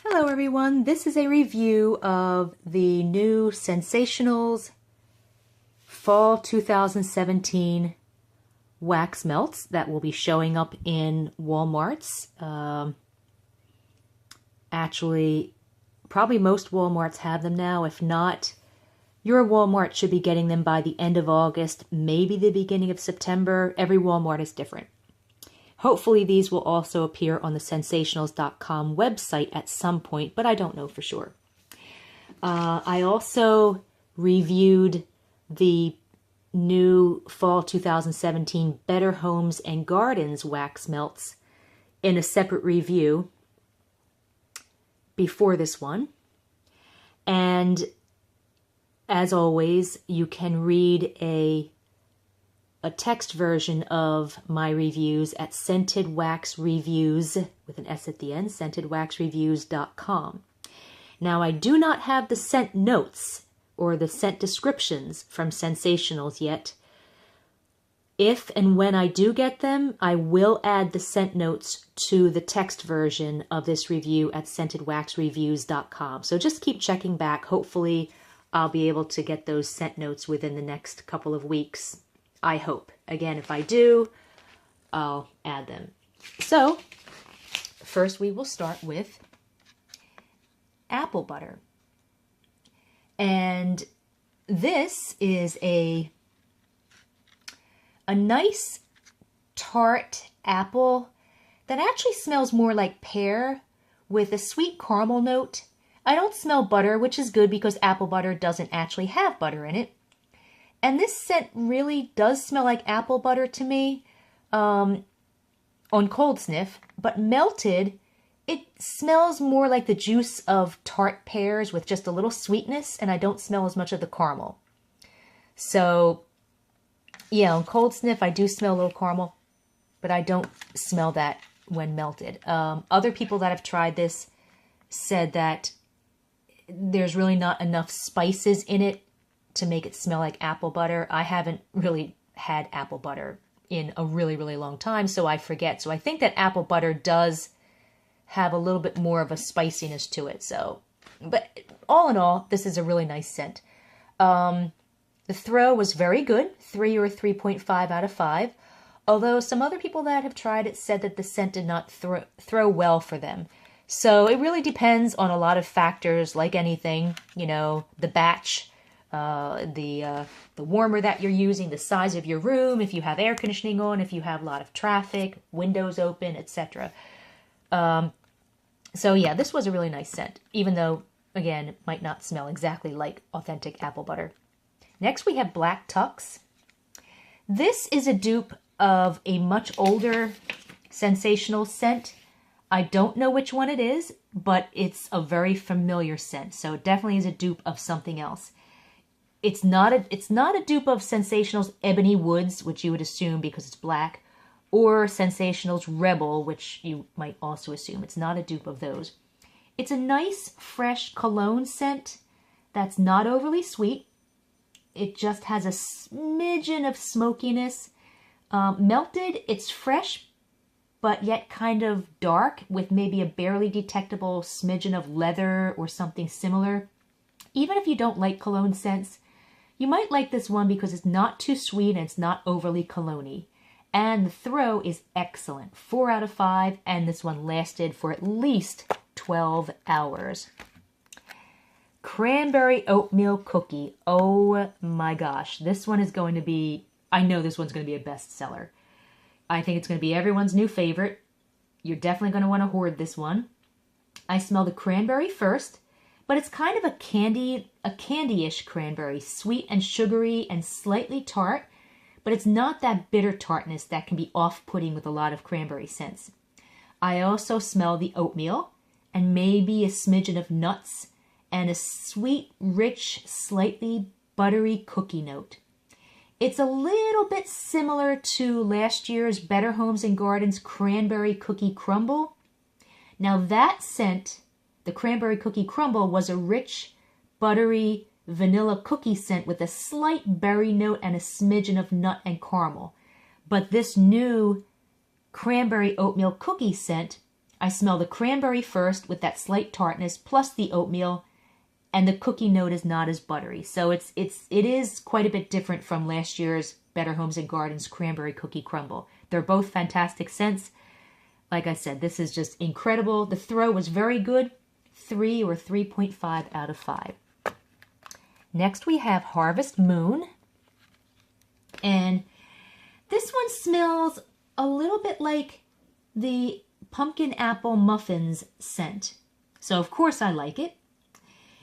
Hello everyone, this is a review of the new ScentSationals Fall 2017 wax melts that will be showing up in Walmarts. Actually, probably most Walmarts have them now. If not, your Walmart should be getting them by the end of August, maybe the beginning of September. Every Walmart is different. Hopefully these will also appear on the ScentSationals.com website at some point, but I don't know for sure. I also reviewed the new Fall 2017 Better Homes and Gardens wax melts in a separate review before this one. And as always, you can read a text version of my reviews at Scented Wax Reviews, with an S at the end, scentedwaxreviews.com. Now, I do not have the scent notes or the scent descriptions from ScentSationals yet. If and when I do get them, I will add the scent notes to the text version of this review at scentedwaxreviews.com. So just keep checking back. Hopefully, I'll be able to get those scent notes within the next couple of weeks. I hope. Again, if I do, I'll add them. So, first we will start with apple butter. And this is a nice tart apple that actually smells more like pear with a sweet caramel note. I don't smell butter, which is good because apple butter doesn't actually have butter in it. And this scent really does smell like apple butter to me on cold sniff, but melted, it smells more like the juice of tart pears with just a little sweetness, and I don't smell as much of the caramel. So, yeah, on cold sniff, I do smell a little caramel, but I don't smell that when melted. Other people that have tried this said that there's really not enough spices in it to make it smell like apple butter. I haven't really had apple butter in a really, really long time, so I forget. So I think that apple butter does have a little bit more of a spiciness to it. So, but all in all, this is a really nice scent. The throw was very good, 3 or 3.5 out of 5. Although some other people that have tried it said that the scent did not throw well for them. So it really depends on a lot of factors, like anything, you know, the batch, the warmer that you're using, the size of your room, if you have air conditioning on, if you have a lot of traffic, windows open, etc. So yeah, this was a really nice scent, even though, again, it might not smell exactly like authentic apple butter. Next, we have Black Tux. This is a dupe of a much older ScentSational scent. I don't know which one it is, but it's a very familiar scent, so it definitely is a dupe of something else. It's not a dupe of ScentSationals Ebony Woods, which you would assume because it's black, or ScentSationals Rebel, which you might also assume. It's not a dupe of those. It's a nice, fresh cologne scent that's not overly sweet. It just has a smidgen of smokiness. Melted, it's fresh, but yet kind of dark with maybe a barely detectable smidgen of leather or something similar. Even if you don't like cologne scents, you might like this one because it's not too sweet and it's not overly cologne-y. And the throw is excellent, 4 out of 5, and this one lasted for at least 12 hours. Cranberry Oatmeal Cookie. Oh my gosh, this one is going to be, I know this one's going to be a bestseller. I think it's going to be everyone's new favorite. You're definitely going to want to hoard this one. I smell the cranberry first, but it's kind of a candy-ish cranberry, sweet and sugary and slightly tart, but it's not that bitter tartness that can be off-putting with a lot of cranberry scents. I also smell the oatmeal and maybe a smidgen of nuts and a sweet, rich, slightly buttery cookie note. It's a little bit similar to last year's Better Homes and Gardens Cranberry Cookie Crumble. Now that scent, the Cranberry Cookie Crumble, was a rich, buttery, vanilla cookie scent with a slight berry note and a smidgen of nut and caramel. But this new Cranberry Oatmeal Cookie scent I smell the cranberry first with that slight tartness plus the oatmeal, and the cookie note is not as buttery. So it is quite a bit different from last year's Better Homes and Gardens Cranberry Cookie Crumble. They're both fantastic scents. Like I said, this is just incredible. The throw was very good, 3 or 3.5 out of 5. Next we have Harvest Moon, and this one smells a little bit like the pumpkin apple muffins scent. So of course I like it.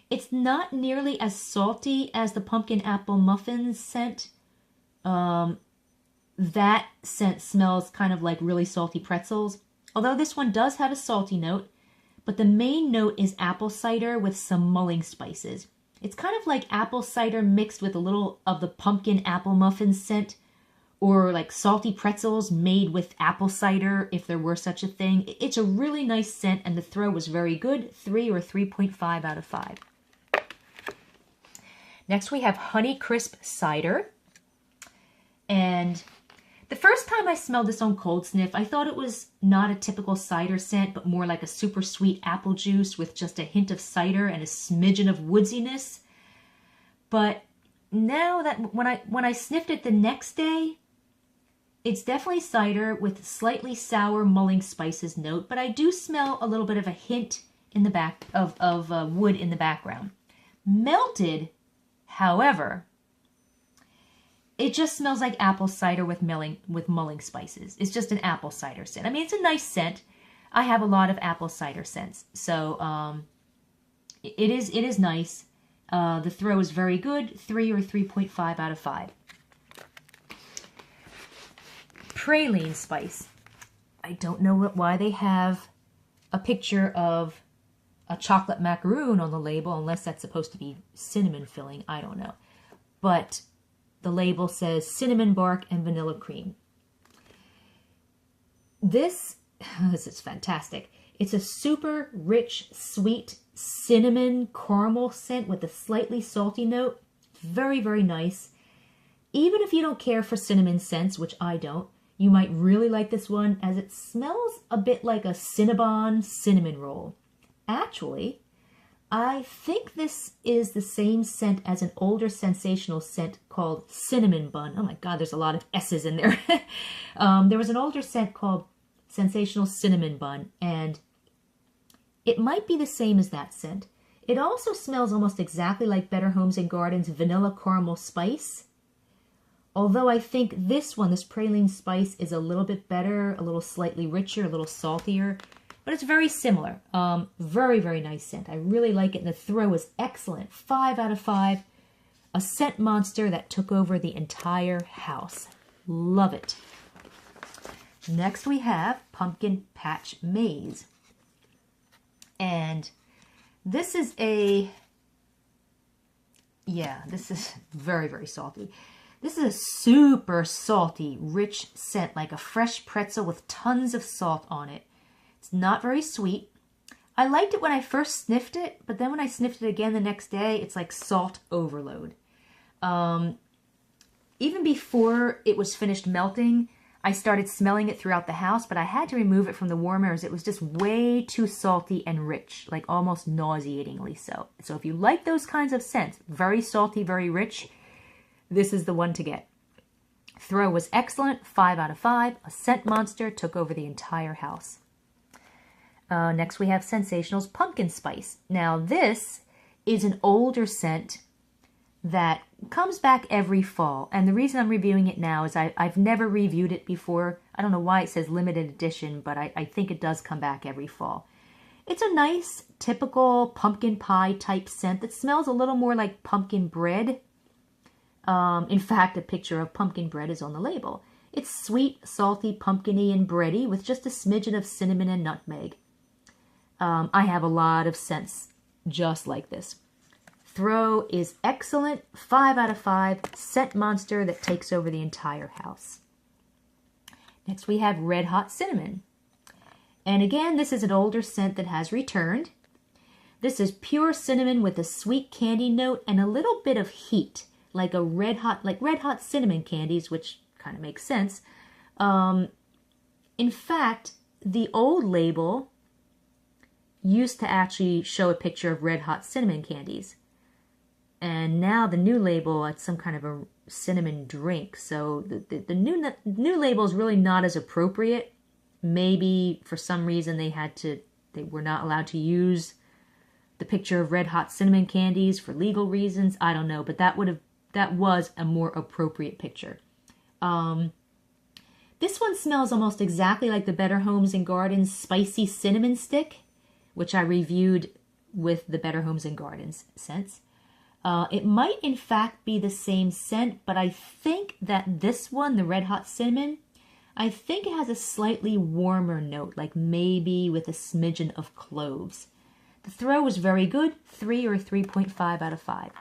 It's not nearly as salty as the pumpkin apple muffins scent. That scent smells kind of like really salty pretzels. Although this one does have a salty note, but the main note is apple cider with some mulling spices. It's kind of like apple cider mixed with a little of the pumpkin apple muffins scent, or like salty pretzels made with apple cider, if there were such a thing. It's a really nice scent, and the throw was very good, 3 or 3.5 out of 5. Next we have Honey Crisp Cider. And the first time I smelled this on Cold Sniff, I thought it was not a typical cider scent, but more like a super sweet apple juice with just a hint of cider and a smidgen of woodsiness. But now that when I sniffed it the next day, it's definitely cider with slightly sour mulling spices note, but I do smell a little bit of a hint in the back of wood in the background. Melted, however, it just smells like apple cider with mulling spices. It's just an apple cider scent. I mean, it's a nice scent. I have a lot of apple cider scents, so it is nice. The throw is very good, 3 or 3.5 out of 5. Praline spice. I don't know why they have a picture of a chocolate macaroon on the label, unless that's supposed to be cinnamon filling. I don't know. But the label says cinnamon bark and vanilla cream. This is fantastic. It's a super rich, sweet cinnamon caramel scent with a slightly salty note. Very, very nice. Even if you don't care for cinnamon scents, which I don't, you might really like this one, as it smells a bit like a Cinnabon cinnamon roll. Actually, I think this is the same scent as an older Sensational scent called Cinnamon Bun. Oh my God, there's a lot of S's in there. There was an older scent called Sensational Cinnamon Bun, and it might be the same as that scent. It also smells almost exactly like Better Homes and Gardens Vanilla Caramel Spice. Although I think this one, this praline spice, is a little bit better, a little slightly richer, a little saltier. But it's very similar. Very, very nice scent. I really like it. And the throw is excellent. 5 out of 5. A scent monster that took over the entire house. Love it. Next we have Pumpkin Patch Maze. And this is this is very, very salty. This is a super salty, rich scent, like a fresh pretzel with tons of salt on it. It's not very sweet. I liked it when I first sniffed it, but then when I sniffed it again the next day, it's like salt overload. Even before it was finished melting, I started smelling it throughout the house, but I had to remove it from the warmer as it was just way too salty and rich, like almost nauseatingly so. So if you like those kinds of scents, very salty, very rich, this is the one to get. Throw was excellent, 5 out of 5. A scent monster took over the entire house. Next we have ScentSationals Pumpkin Spice. Now this is an older scent that comes back every fall. And the reason I'm reviewing it now is I've never reviewed it before. I don't know why it says limited edition, but I think it does come back every fall. It's a nice, typical pumpkin pie type scent that smells a little more like pumpkin bread. In fact, a picture of pumpkin bread is on the label. It's sweet, salty, pumpkin-y, and bready with just a smidgen of cinnamon and nutmeg. I have a lot of scents just like this. Throw is excellent, 5 out of 5, scent monster that takes over the entire house. Next we have Red Hot Cinnamon. And again, this is an older scent that has returned. This is pure cinnamon with a sweet candy note and a little bit of heat, like red hot cinnamon candies, which kind of makes sense. In fact, the old label used to actually show a picture of red hot cinnamon candies. And now the new label, it's some kind of a cinnamon drink. So the new label is really not as appropriate. Maybe for some reason they were not allowed to use the picture of red hot cinnamon candies for legal reasons. I don't know, but that was a more appropriate picture. This one smells almost exactly like the Better Homes and Gardens Spicy Cinnamon Stick, which I reviewed with the Better Homes and Gardens scents. It might in fact be the same scent, but I think that this one, the Red Hot Cinnamon, I think it has a slightly warmer note, like maybe with a smidgen of cloves. The throw was very good, 3 or 3.5 out of 5.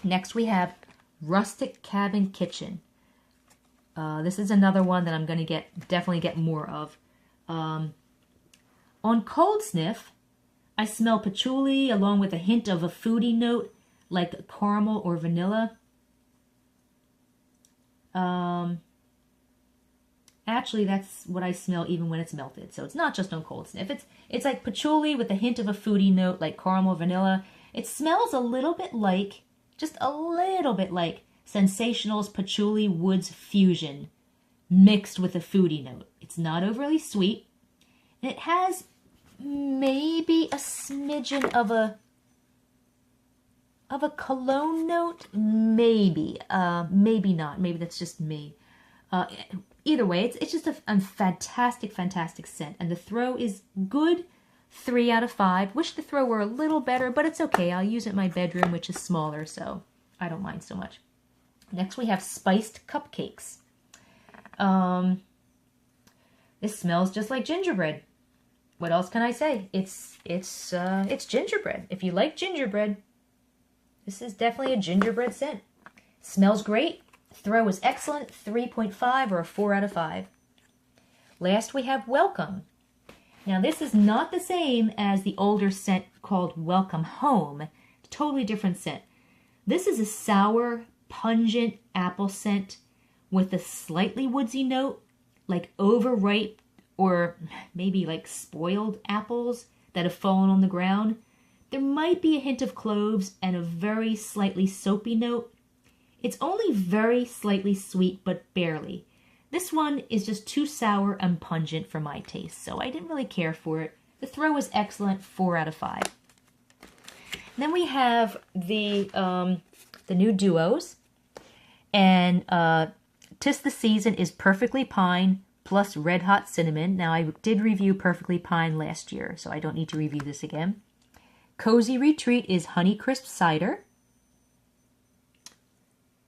Next we have Rustic Cabin Kitchen. This is another one that I'm going to definitely get more of. On cold sniff, I smell patchouli along with a hint of a foodie note like caramel or vanilla. Actually, that's what I smell even when it's melted. So it's not just on cold sniff. It's like patchouli with a hint of a foodie note like caramel, vanilla. It smells a little bit like, just a little bit like, Sensationals Patchouli Woods Fusion mixed with a foodie note. It's not overly sweet. And it has maybe a smidgen of a cologne note. Maybe. Maybe not. Maybe that's just me. Either way, it's just a fantastic, fantastic scent. And the throw is good. 3 out of 5. Wish the throw were a little better, but it's okay. I'll use it in my bedroom, which is smaller, so I don't mind so much. Next we have Spiced Cupcakes. This smells just like gingerbread. What else can I say? It's gingerbread. If you like gingerbread, this is definitely a gingerbread scent. Smells great. Throw is excellent. 3.5 or a 4 out of 5. Last we have Welcome. Now this is not the same as the older scent called Welcome Home. Totally different scent. This is a sour, pungent apple scent with a slightly woodsy note, like overripe or maybe like spoiled apples that have fallen on the ground. There might be a hint of cloves and a very slightly soapy note. It's only very slightly sweet, but barely. This one is just too sour and pungent for my taste, so I didn't really care for it. The throw was excellent, 4 out of 5. Then we have the new duos, and Tis the Season is Perfectly Pine plus Red Hot Cinnamon. Now, I did review Perfectly Pine last year, so I don't need to review this again. Cozy Retreat is Honeycrisp Cider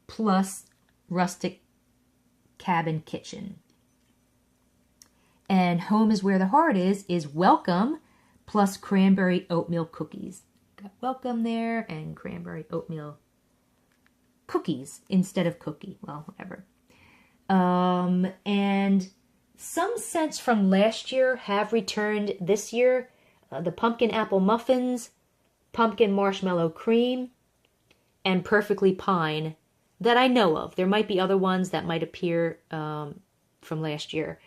plus Rustic Cabin Kitchen. And Home is Where the Heart is Welcome plus Cranberry Oatmeal Cookies. Got Welcome there and Cranberry Oatmeal Cookies instead of cookie. Well, whatever. And some scents from last year have returned this year. The Pumpkin Apple Muffins, Pumpkin Marshmallow Cream, and Perfectly Pine that I know of. There might be other ones that might appear from last year.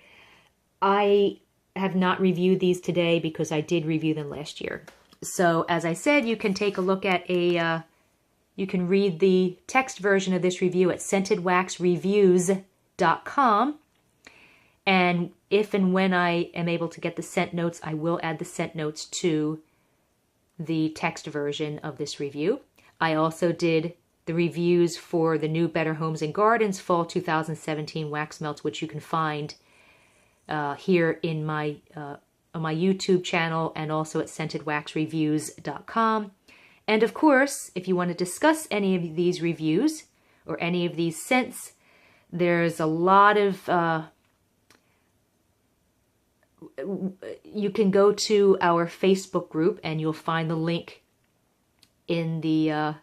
I have not reviewed these today because I did review them last year. So, as I said, you can take a look at you can read the text version of this review at scentedwaxreviews.com. And if and when I am able to get the scent notes, I will add the scent notes to the text version of this review. I also did the reviews for the new Better Homes and Gardens Fall 2017 wax melts, which you can find here in my on my YouTube channel and also at scentedwaxreviews.com. And of course, if you want to discuss any of these reviews or any of these scents, there's a lot of you can go to our Facebook group and you'll find the link in the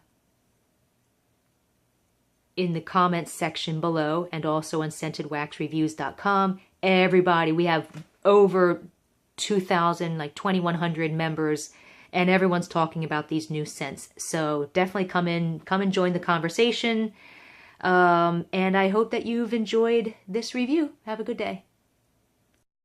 comments section below, and also on scentedwaxreviews.com. Everybody, we have over 2,000, like 2,100 members, and everyone's talking about these new scents. So definitely come and join the conversation. And I hope that you've enjoyed this review. Have a good day.